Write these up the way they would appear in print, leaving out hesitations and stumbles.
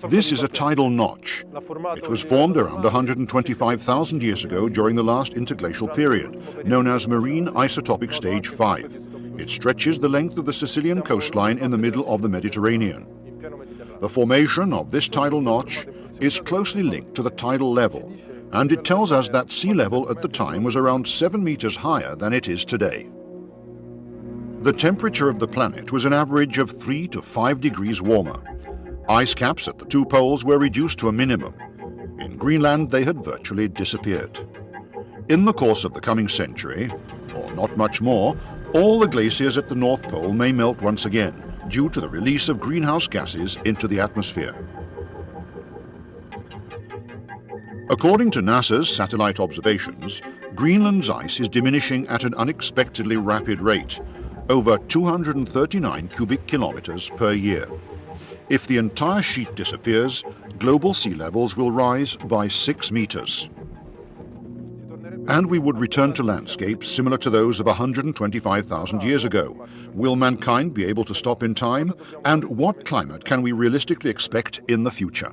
This is a tidal notch. It was formed around 125,000 years ago during the last interglacial period, known as Marine Isotopic Stage 5. It stretches the length of the Sicilian coastline in the middle of the Mediterranean. The formation of this tidal notch is closely linked to the tidal level, and it tells us that sea level at the time was around 7 meters higher than it is today. The temperature of the planet was an average of 3 to 5 degrees warmer. Ice caps at the two poles were reduced to a minimum. In Greenland, they had virtually disappeared. In the course of the coming century, or not much more, all the glaciers at the North Pole may melt once again, due to the release of greenhouse gases into the atmosphere. According to NASA's satellite observations, Greenland's ice is diminishing at an unexpectedly rapid rate, over 239 cubic kilometers per year. If the entire sheet disappears, global sea levels will rise by 6 meters. And we would return to landscapes similar to those of 125,000 years ago. Will mankind be able to stop in time? And what climate can we realistically expect in the future?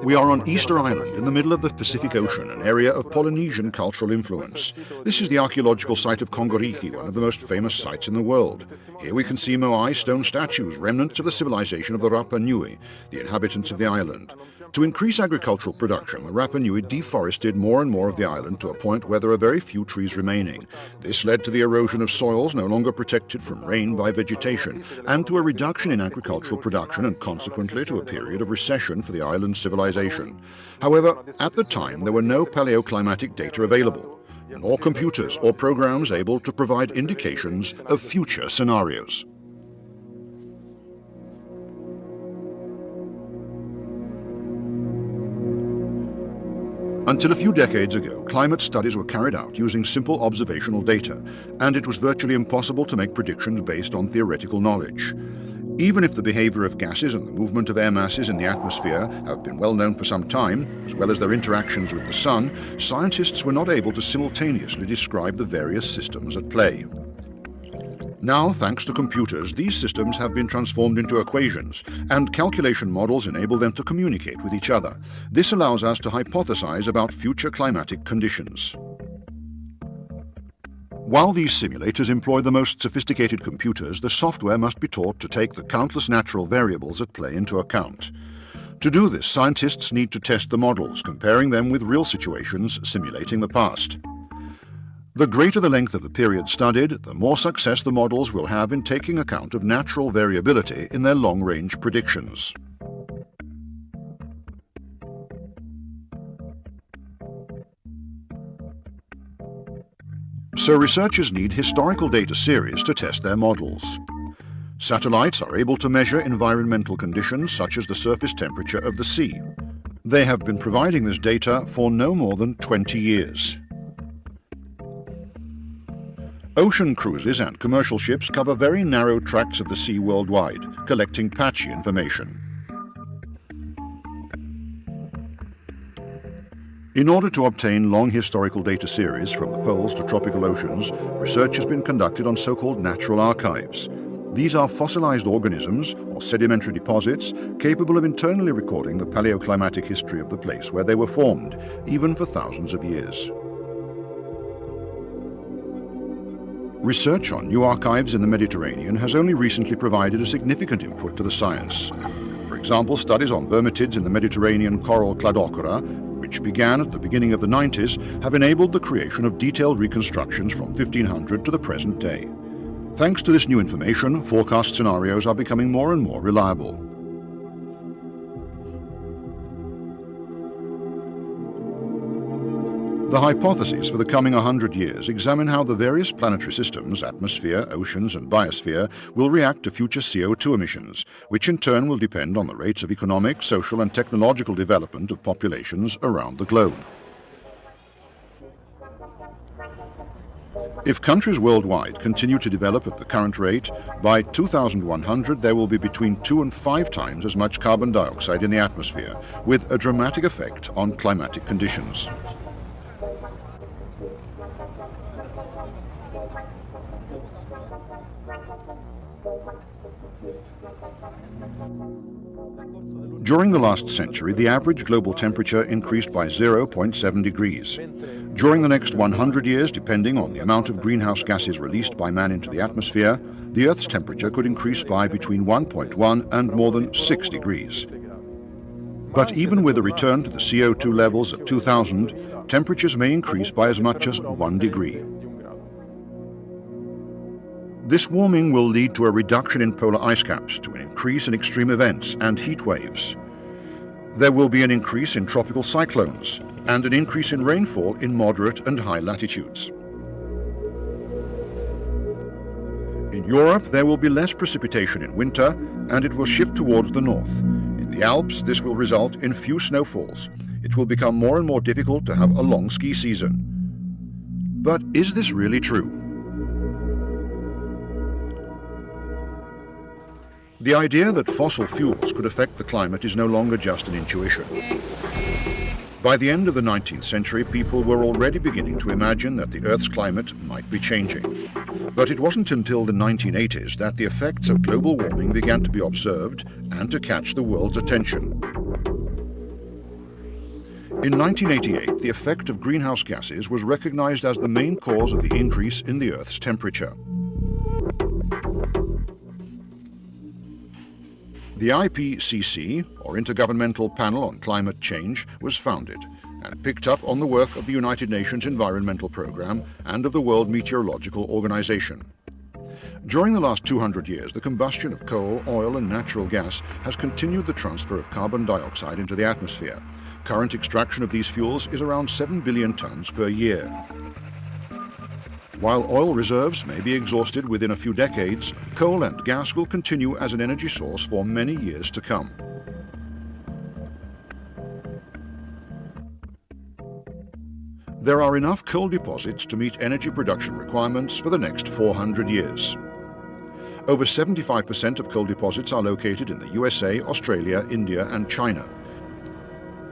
We are on Easter Island in the middle of the Pacific Ocean, an area of Polynesian cultural influence. This is the archaeological site of Kongoriki, one of the most famous sites in the world. Here we can see moai stone statues, remnants of the civilization of the Rapa Nui, the inhabitants of the island. To increase agricultural production, the Rapa Nui deforested more and more of the island to a point where there are very few trees remaining. This led to the erosion of soils no longer protected from rain by vegetation, and to a reduction in agricultural production and consequently to a period of recession for the island's civilization. However, at the time there were no paleoclimatic data available, nor computers or programs able to provide indications of future scenarios. Until a few decades ago, climate studies were carried out using simple observational data, and it was virtually impossible to make predictions based on theoretical knowledge. Even if the behavior of gases and the movement of air masses in the atmosphere have been well known for some time, as well as their interactions with the sun, scientists were not able to simultaneously describe the various systems at play. Now, thanks to computers, these systems have been transformed into equations, and calculation models enable them to communicate with each other. This allows us to hypothesize about future climatic conditions. While these simulators employ the most sophisticated computers, the software must be taught to take the countless natural variables at play into account. To do this, scientists need to test the models, comparing them with real situations simulating the past. The greater the length of the period studied, the more success the models will have in taking account of natural variability in their long-range predictions. So researchers need historical data series to test their models. Satellites are able to measure environmental conditions such as the surface temperature of the sea. They have been providing this data for no more than 20 years. Ocean cruises and commercial ships cover very narrow tracts of the sea worldwide, collecting patchy information. In order to obtain long historical data series from the poles to tropical oceans, research has been conducted on so-called natural archives. These are fossilized organisms or sedimentary deposits capable of internally recording the paleoclimatic history of the place where they were formed, even for thousands of years. Research on new archives in the Mediterranean has only recently provided a significant input to the science. For example, studies on vermitids in the Mediterranean coral Cladocora, which began at the beginning of the 90s, have enabled the creation of detailed reconstructions from 1500 to the present day. Thanks to this new information, forecast scenarios are becoming more and more reliable. The hypotheses for the coming 100 years examine how the various planetary systems, atmosphere, oceans and biosphere, will react to future CO2 emissions, which in turn will depend on the rates of economic, social and technological development of populations around the globe. If countries worldwide continue to develop at the current rate, by 2100 there will be between 2 and 5 times as much carbon dioxide in the atmosphere, with a dramatic effect on climatic conditions. During the last century, the average global temperature increased by 0.7 degrees. During the next 100 years, depending on the amount of greenhouse gases released by man into the atmosphere, the Earth's temperature could increase by between 1.1 and more than 6 degrees. But even with a return to the CO2 levels of 2000, temperatures may increase by as much as 1 degree. This warming will lead to a reduction in polar ice caps, to an increase in extreme events and heat waves. There will be an increase in tropical cyclones and an increase in rainfall in moderate and high latitudes. In Europe, there will be less precipitation in winter and it will shift towards the north. In the Alps, this will result in few snowfalls. It will become more and more difficult to have a long ski season. But is this really true? The idea that fossil fuels could affect the climate is no longer just an intuition. By the end of the 19th century, people were already beginning to imagine that the Earth's climate might be changing. But it wasn't until the 1980s that the effects of global warming began to be observed and to catch the world's attention. In 1988, the effect of greenhouse gases was recognized as the main cause of the increase in the Earth's temperature. The IPCC, or Intergovernmental Panel on Climate Change, was founded and picked up on the work of the United Nations Environmental Programme and of the World Meteorological Organization. During the last 200 years, the combustion of coal, oil and natural gas has continued the transfer of carbon dioxide into the atmosphere. Current extraction of these fuels is around 7 billion tons per year. While oil reserves may be exhausted within a few decades, coal and gas will continue as an energy source for many years to come. There are enough coal deposits to meet energy production requirements for the next 400 years. Over 75% of coal deposits are located in the USA, Australia, India and China.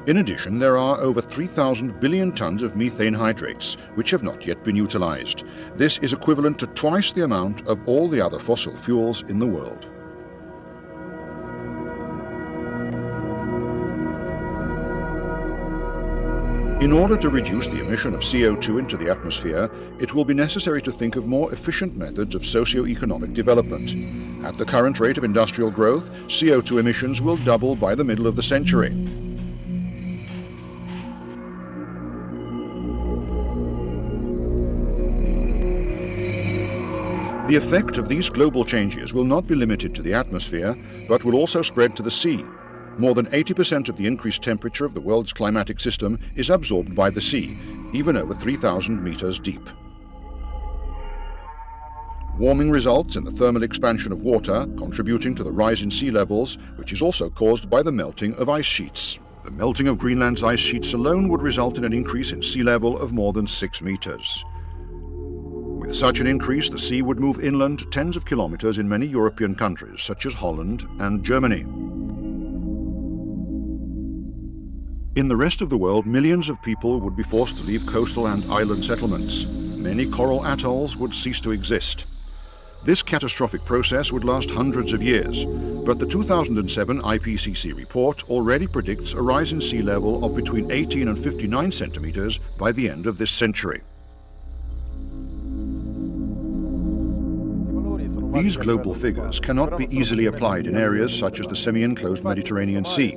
In addition, there are over 3,000 billion tons of methane hydrates, which have not yet been utilized. This is equivalent to twice the amount of all the other fossil fuels in the world. In order to reduce the emission of CO2 into the atmosphere, it will be necessary to think of more efficient methods of socio-economic development. At the current rate of industrial growth, CO2 emissions will double by the middle of the century. The effect of these global changes will not be limited to the atmosphere, but will also spread to the sea. More than 80% of the increased temperature of the world's climatic system is absorbed by the sea, even over 3,000 meters deep. Warming results in the thermal expansion of water, contributing to the rise in sea levels, which is also caused by the melting of ice sheets. The melting of Greenland's ice sheets alone would result in an increase in sea level of more than 6 meters. With such an increase, the sea would move inland tens of kilometers in many European countries, such as Holland and Germany. In the rest of the world, millions of people would be forced to leave coastal and island settlements. Many coral atolls would cease to exist. This catastrophic process would last hundreds of years, but the 2007 IPCC report already predicts a rise in sea level of between 18 and 59 centimeters by the end of this century. These global figures cannot be easily applied in areas such as the semi-enclosed Mediterranean Sea.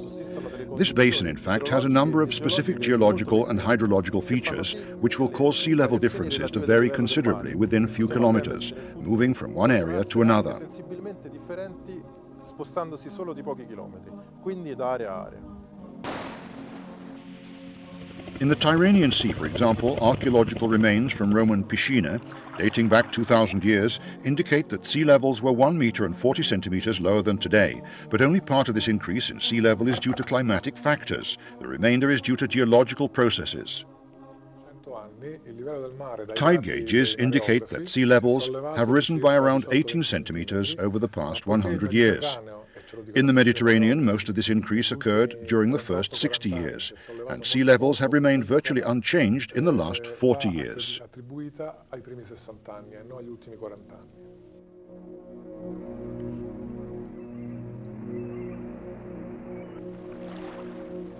This basin, in fact, has a number of specific geological and hydrological features which will cause sea level differences to vary considerably within a few kilometers, moving from one area to another. In the Tyrrhenian Sea, for example, archaeological remains from Roman piscine, dating back 2,000 years, indicate that sea levels were 1 meter and 40 centimeters lower than today, but only part of this increase in sea level is due to climatic factors. The remainder is due to geological processes. Tide gauges indicate that sea levels have risen by around 18 centimeters over the past 100 years. In the Mediterranean, most of this increase occurred during the first 60 years, and sea levels have remained virtually unchanged in the last 40 years.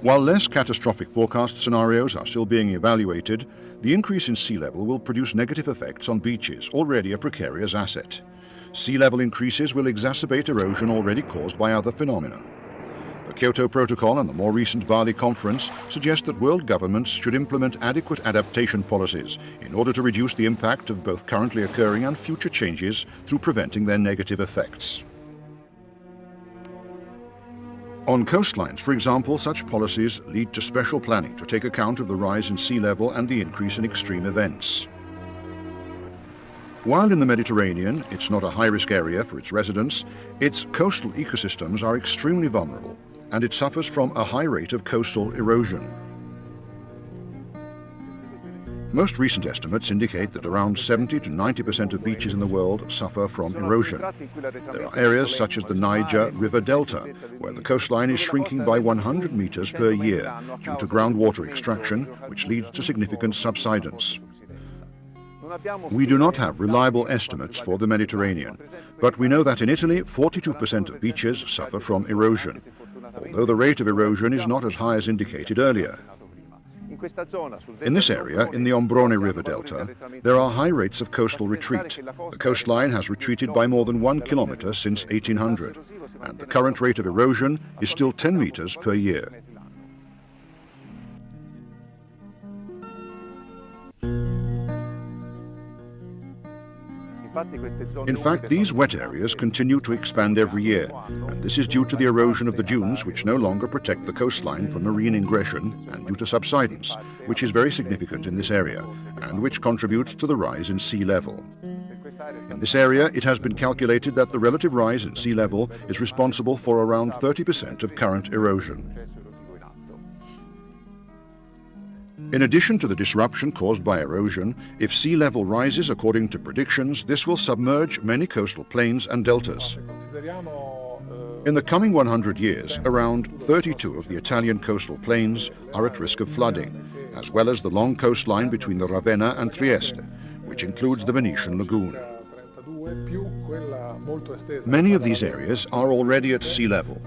While less catastrophic forecast scenarios are still being evaluated, the increase in sea level will produce negative effects on beaches, already a precarious asset. Sea level increases will exacerbate erosion already caused by other phenomena. The Kyoto Protocol and the more recent Bali Conference suggest that world governments should implement adequate adaptation policies in order to reduce the impact of both currently occurring and future changes through preventing their negative effects. On coastlines, for example, such policies lead to special planning to take account of the rise in sea level and the increase in extreme events. While in the Mediterranean, it's not a high-risk area for its residents, its coastal ecosystems are extremely vulnerable, and it suffers from a high rate of coastal erosion. Most recent estimates indicate that around 70 to 90% of beaches in the world suffer from erosion. There are areas such as the Niger River Delta, where the coastline is shrinking by 100 meters per year due to groundwater extraction, which leads to significant subsidence. We do not have reliable estimates for the Mediterranean, but we know that in Italy, 42% of beaches suffer from erosion, although the rate of erosion is not as high as indicated earlier. In this area, in the Ombrone River Delta, there are high rates of coastal retreat. The coastline has retreated by more than 1 kilometer since 1800, and the current rate of erosion is still 10 meters per year. In fact, these wet areas continue to expand every year, and this is due to the erosion of the dunes, which no longer protect the coastline from marine ingression, and due to subsidence, which is very significant in this area, and which contributes to the rise in sea level. In this area, it has been calculated that the relative rise in sea level is responsible for around 30% of current erosion. In addition to the disruption caused by erosion, if sea level rises according to predictions, this will submerge many coastal plains and deltas. In the coming 100 years, around 32 of the Italian coastal plains are at risk of flooding, as well as the long coastline between the Ravenna and Trieste, which includes the Venetian lagoon. Many of these areas are already at sea level,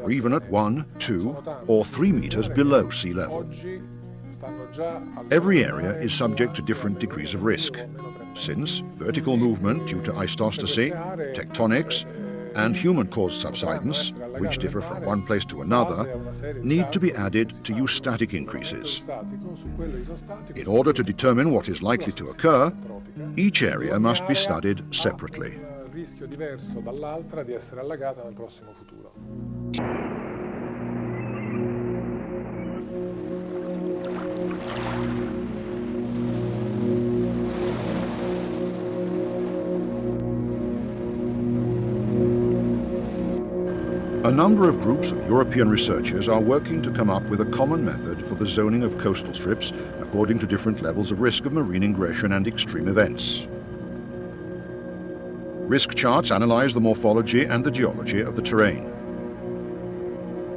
or even at 1, 2, or 3 meters below sea level. Every area is subject to different degrees of risk, since vertical movement due to isostasy, tectonics, and human-caused subsidence, which differ from one place to another, need to be added to eustatic increases. In order to determine what is likely to occur, each area must be studied separately. A number of groups of European researchers are working to come up with a common method for the zoning of coastal strips according to different levels of risk of marine ingression and extreme events. Risk charts analyze the morphology and the geology of the terrain.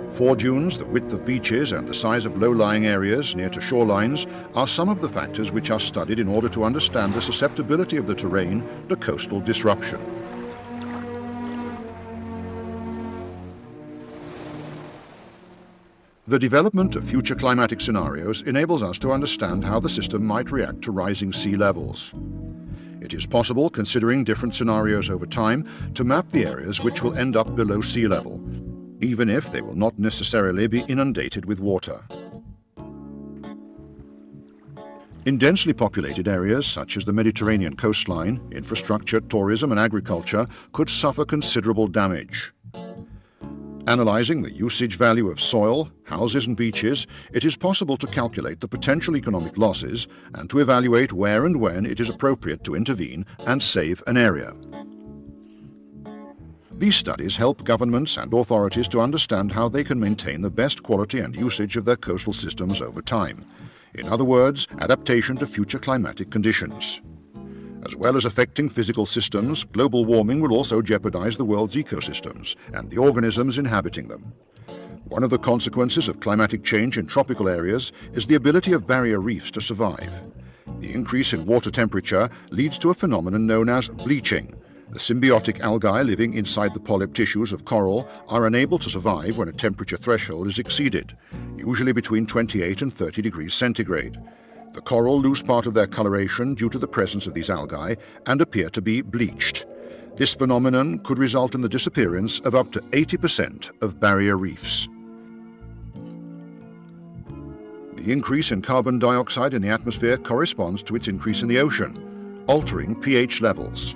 For dunes, the width of beaches and the size of low-lying areas near to shorelines are some of the factors which are studied in order to understand the susceptibility of the terrain to coastal disruption. The development of future climatic scenarios enables us to understand how the system might react to rising sea levels. It is possible, considering different scenarios over time, to map the areas which will end up below sea level, even if they will not necessarily be inundated with water. In densely populated areas such as the Mediterranean coastline, infrastructure, tourism and agriculture could suffer considerable damage. Analyzing the usage value of soil, houses and beaches, it is possible to calculate the potential economic losses and to evaluate where and when it is appropriate to intervene and save an area. These studies help governments and authorities to understand how they can maintain the best quality and usage of their coastal systems over time. In other words, adaptation to future climatic conditions. As well as affecting physical systems, global warming will also jeopardize the world's ecosystems and the organisms inhabiting them. One of the consequences of climatic change in tropical areas is the ability of barrier reefs to survive. The increase in water temperature leads to a phenomenon known as bleaching. The symbiotic algae living inside the polyp tissues of coral are unable to survive when a temperature threshold is exceeded, usually between 28 and 30 degrees centigrade. The coral lose part of their coloration due to the presence of these algae and appear to be bleached. This phenomenon could result in the disappearance of up to 80% of barrier reefs. The increase in carbon dioxide in the atmosphere corresponds to its increase in the ocean, altering pH levels.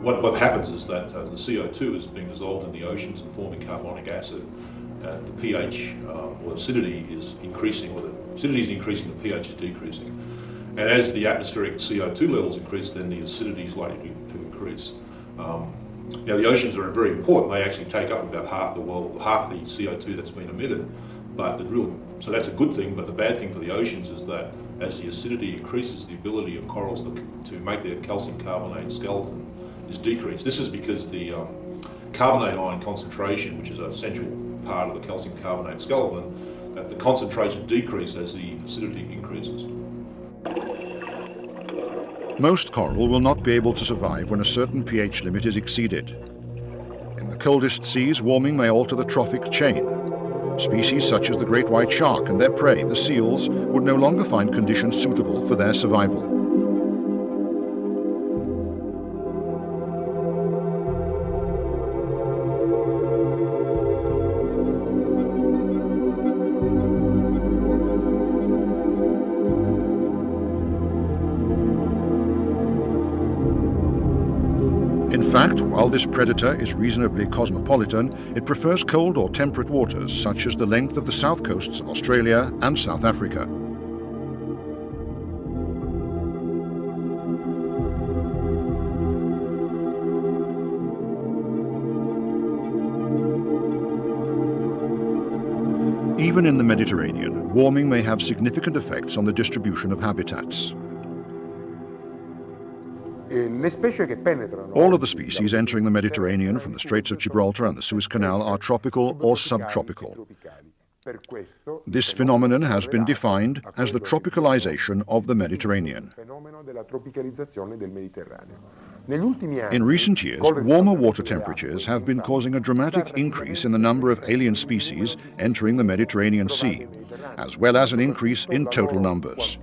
What happens is that the CO2 is being dissolved in the oceans and forming carbonic acid. The pH or acidity is increasing, or the acidity is increasing, the pH is decreasing. And as the atmospheric CO2 levels increase, then the acidity is likely to increase. Now the oceans are very important. They actually take up about half the CO2 that's been emitted. So that's a good thing, but the bad thing for the oceans is that as the acidity increases, the ability of corals to make their calcium carbonate skeleton is decreased. This is because the carbonate ion concentration, which is an essential part of the calcium carbonate skeleton, that the concentration decreases as the acidity increases. Most coral will not be able to survive when a certain pH limit is exceeded. In the coldest seas, warming may alter the trophic chain. Species such as the great white shark and their prey, the seals, would no longer find conditions suitable for their survival. In fact, while this predator is reasonably cosmopolitan, it prefers cold or temperate waters, such as the length of the south coasts of Australia and South Africa. Even in the Mediterranean, warming may have significant effects on the distribution of habitats. All of the species entering the Mediterranean from the Straits of Gibraltar and the Suez Canal are tropical or subtropical. This phenomenon has been defined as the tropicalization of the Mediterranean. In recent years, warmer water temperatures have been causing a dramatic increase in the number of alien species entering the Mediterranean Sea, as well as an increase in total numbers.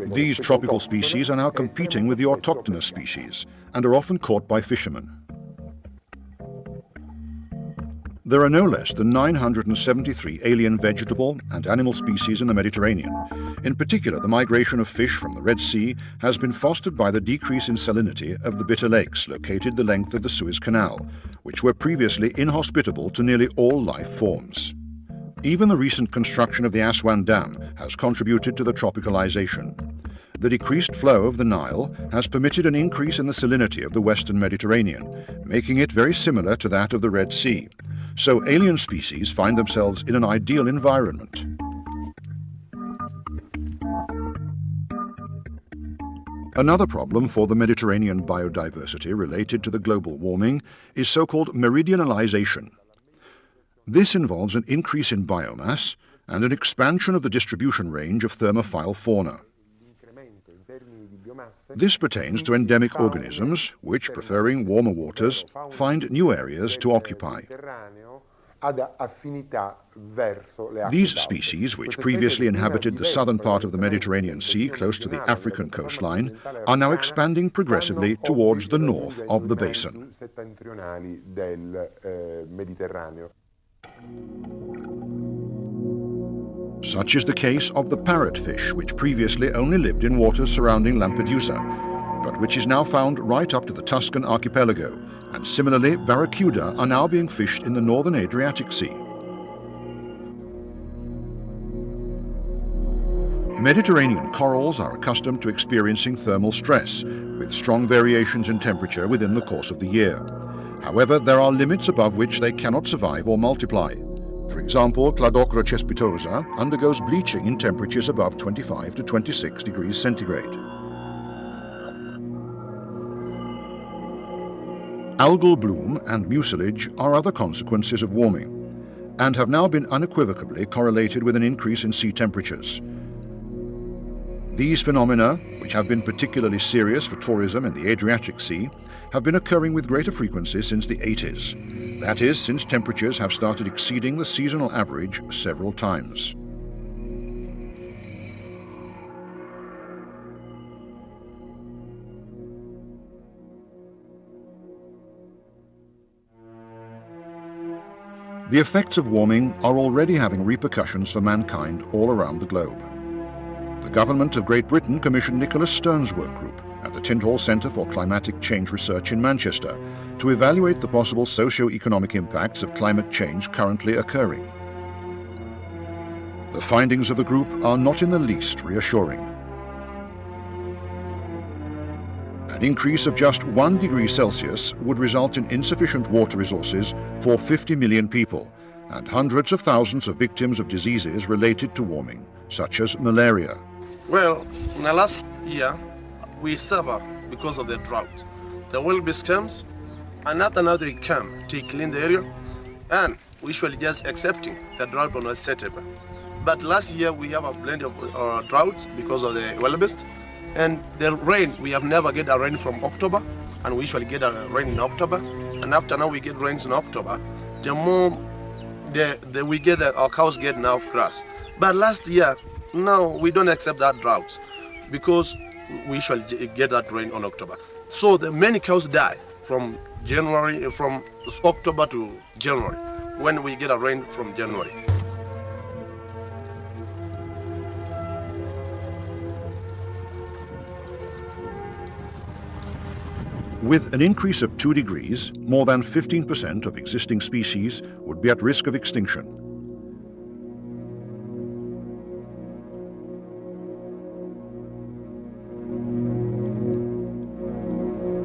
These tropical species are now competing with the autochthonous species and are often caught by fishermen. There are no less than 973 alien vegetable and animal species in the Mediterranean. In particular, the migration of fish from the Red Sea has been fostered by the decrease in salinity of the bitter lakes located the length of the Suez Canal, which were previously inhospitable to nearly all life forms. Even the recent construction of the Aswan Dam has contributed to the tropicalization. The decreased flow of the Nile has permitted an increase in the salinity of the Western Mediterranean, making it very similar to that of the Red Sea. So alien species find themselves in an ideal environment. Another problem for the Mediterranean biodiversity related to the global warming is so-called meridionalization. This involves an increase in biomass and an expansion of the distribution range of thermophile fauna. This pertains to endemic organisms which, preferring warmer waters, find new areas to occupy. These species, which previously inhabited the southern part of the Mediterranean Sea close to the African coastline, are now expanding progressively towards the north of the basin. Such is the case of the parrotfish, which previously only lived in waters surrounding Lampedusa, but which is now found right up to the Tuscan archipelago, and similarly barracuda are now being fished in the northern Adriatic Sea. Mediterranean corals are accustomed to experiencing thermal stress, with strong variations in temperature within the course of the year. However, there are limits above which they cannot survive or multiply. For example, Cladocra cespitosa undergoes bleaching in temperatures above 25 to 26 degrees centigrade. Algal bloom and mucilage are other consequences of warming, and have now been unequivocally correlated with an increase in sea temperatures. These phenomena, which have been particularly serious for tourism in the Adriatic Sea, have been occurring with greater frequency since the 80s. That is, since temperatures have started exceeding the seasonal average several times. The effects of warming are already having repercussions for mankind all around the globe. The government of Great Britain commissioned Nicholas Stern's work group at the Tyndall Centre for Climatic Change Research in Manchester to evaluate the possible socio-economic impacts of climate change currently occurring. The findings of the group are not in the least reassuring. An increase of just 1 degree Celsius would result in insufficient water resources for 50 million people and hundreds of thousands of victims of diseases related to warming, such as malaria. Well, in the last year, we suffer because of the drought. The wildebeest comes, and after now they come to clean the area, and we usually just accepting the drought on acceptable. But last year we have a blend of droughts because of the wildebeest, and the rain, we have never get a rain from October, and we usually get a rain in October, and after now we get rains in October, the more we get our cows get enough grass. But last year, no, we don't accept that droughts because we usually get that rain on October. So the many cows die from October to January when we get a rain from January. With an increase of 2 degrees, more than 15% of existing species would be at risk of extinction.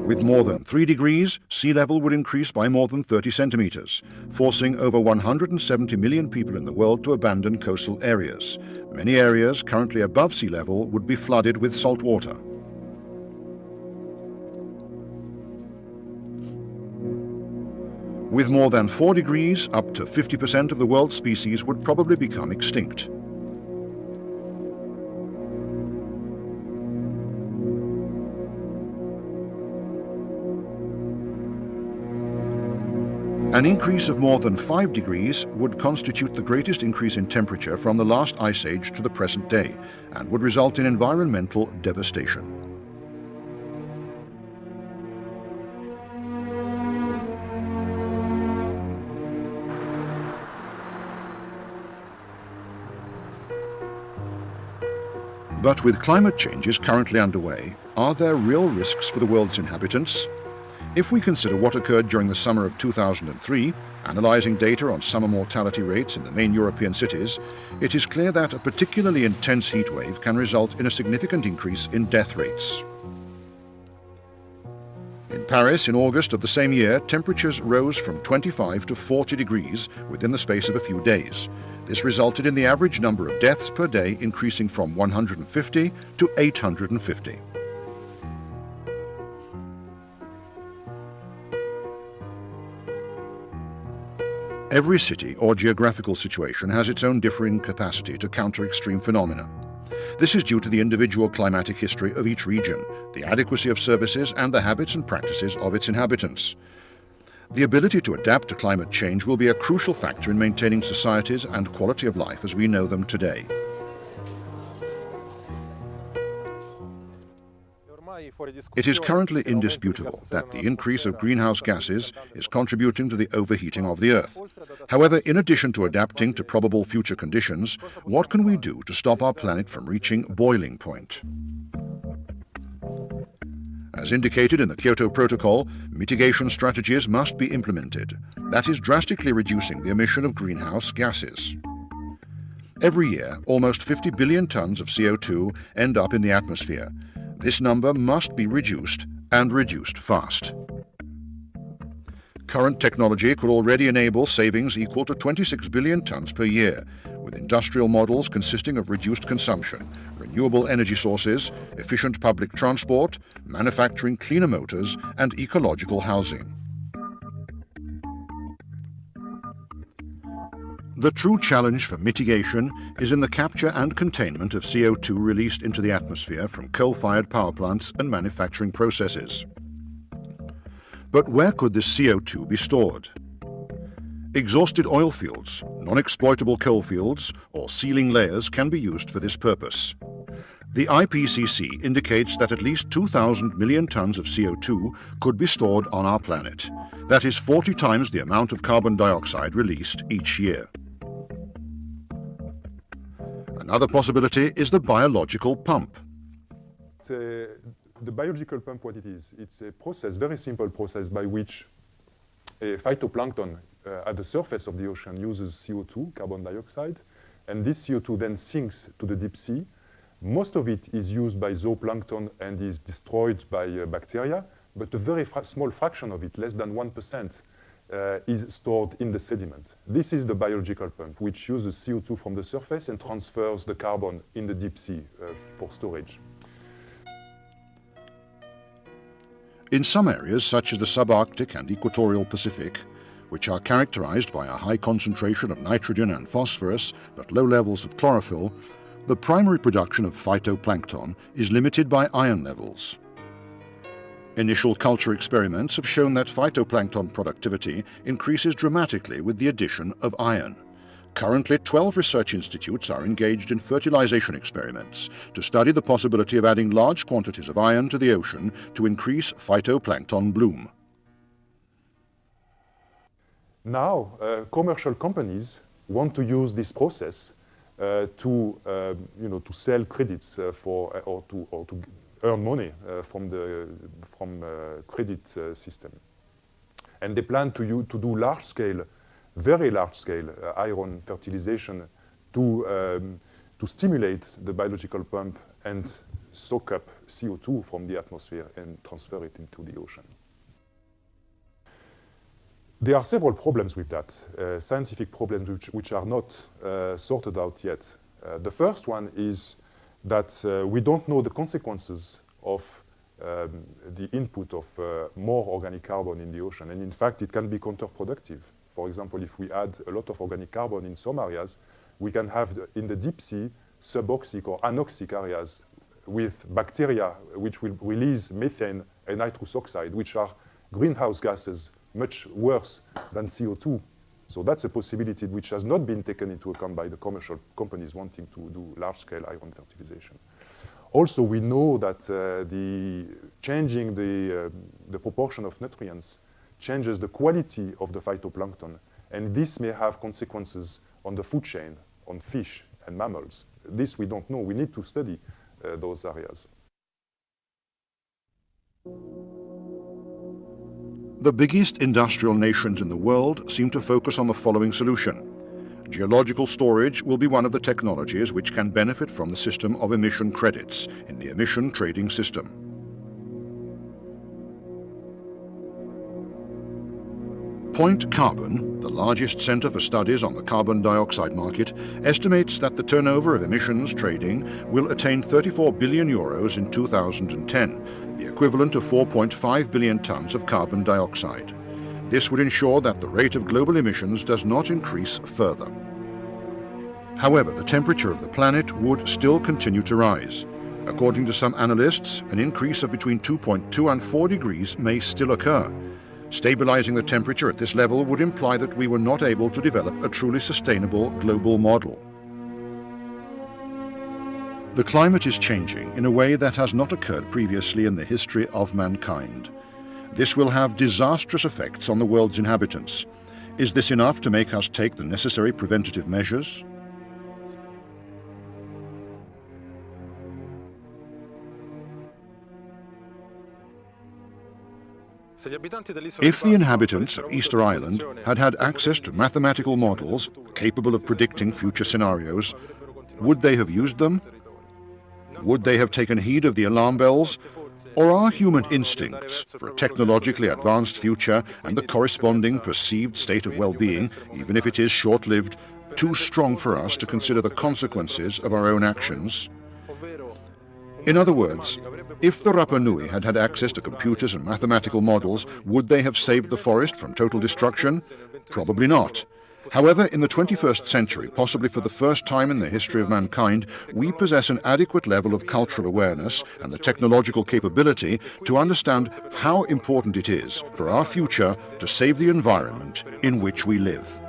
With more than 3 degrees, sea level would increase by more than 30 centimeters, forcing over 170 million people in the world to abandon coastal areas. Many areas currently above sea level would be flooded with salt water. With more than 4 degrees, up to 50% of the world's species would probably become extinct. An increase of more than 5 degrees would constitute the greatest increase in temperature from the last ice age to the present day, and would result in environmental devastation. But with climate changes currently underway, are there real risks for the world's inhabitants? If we consider what occurred during the summer of 2003, analysing data on summer mortality rates in the main European cities, it is clear that a particularly intense heat wave can result in a significant increase in death rates. In Paris, in August of the same year, temperatures rose from 25 to 40 degrees within the space of a few days. This resulted in the average number of deaths per day increasing from 150 to 850. Every city or geographical situation has its own differing capacity to counter extreme phenomena. This is due to the individual climatic history of each region, the adequacy of services, and the habits and practices of its inhabitants. The ability to adapt to climate change will be a crucial factor in maintaining societies and quality of life as we know them today. It is currently indisputable that the increase of greenhouse gases is contributing to the overheating of the Earth. However, in addition to adapting to probable future conditions, what can we do to stop our planet from reaching boiling point? As indicated in the Kyoto Protocol, mitigation strategies must be implemented. That is, drastically reducing the emission of greenhouse gases. Every year, almost 50 billion tons of CO2 end up in the atmosphere. This number must be reduced, and reduced fast. Current technology could already enable savings equal to 26 billion tons per year, with industrial models consisting of reduced consumption, renewable energy sources, efficient public transport, manufacturing cleaner motors, and ecological housing. The true challenge for mitigation is in the capture and containment of CO2 released into the atmosphere from coal-fired power plants and manufacturing processes. But where could this CO2 be stored? Exhausted oil fields, non-exploitable coal fields, or sealing layers can be used for this purpose. The IPCC indicates that at least 2,000 million tons of CO2 could be stored on our planet. That is 40 times the amount of carbon dioxide released each year. Another possibility is the biological pump. The biological pump, what it is, it's a process, very simple process by which a phytoplankton at the surface of the ocean uses CO2, carbon dioxide, and this CO2 then sinks to the deep sea. Most of it is used by zooplankton and is destroyed by bacteria, but a very small fraction of it, less than 1%, is stored in the sediment. This is the biological pump, which uses CO2 from the surface and transfers the carbon in the deep sea for storage. In some areas, such as the subarctic and equatorial Pacific, which are characterized by a high concentration of nitrogen and phosphorus but low levels of chlorophyll, the primary production of phytoplankton is limited by iron levels. Initial culture experiments have shown that phytoplankton productivity increases dramatically with the addition of iron. Currently, 12 research institutes are engaged in fertilization experiments to study the possibility of adding large quantities of iron to the ocean to increase phytoplankton bloom. Now, commercial companies want to use this process to sell credits or to earn money from credit system, and they plan to do large-scale, very large-scale iron fertilization to stimulate the biological pump and soak up CO2 from the atmosphere and transfer it into the ocean. There are several problems with that, scientific problems which are not sorted out yet. The first one is that we don't know the consequences of the input of more organic carbon in the ocean. And in fact, it can be counterproductive. For example, if we add a lot of organic carbon in some areas, we can have in the deep sea suboxic or anoxic areas with bacteria which will release methane and nitrous oxide, which are greenhouse gases much worse than CO2. So that's a possibility which has not been taken into account by the commercial companies wanting to do large-scale iron fertilization. Also, we know that changing the proportion of nutrients changes the quality of the phytoplankton, and this may have consequences on the food chain, on fish and mammals. This we don't know. We need to study those areas. The biggest industrial nations in the world seem to focus on the following solution. Geological storage will be one of the technologies which can benefit from the system of emission credits in the emission trading system. Point Carbon, the largest center for studies on the carbon dioxide market, estimates that the turnover of emissions trading will attain 34 billion euros in 2010, the equivalent of 4.5 billion tons of carbon dioxide. This would ensure that the rate of global emissions does not increase further. However, the temperature of the planet would still continue to rise. According to some analysts, an increase of between 2.2 and 4 degrees may still occur. Stabilizing the temperature at this level would imply that we were not able to develop a truly sustainable global model. The climate is changing in a way that has not occurred previously in the history of mankind. This will have disastrous effects on the world's inhabitants. Is this enough to make us take the necessary preventative measures? If the inhabitants of Easter Island had had access to mathematical models capable of predicting future scenarios, would they have used them? Would they have taken heed of the alarm bells? Or are human instincts for a technologically advanced future and the corresponding perceived state of well-being, even if it is short-lived, too strong for us to consider the consequences of our own actions? In other words, if the Rapa Nui had had access to computers and mathematical models, would they have saved the forest from total destruction? Probably not. However, in the 21st century, possibly for the first time in the history of mankind, we possess an adequate level of cultural awareness and the technological capability to understand how important it is for our future to save the environment in which we live.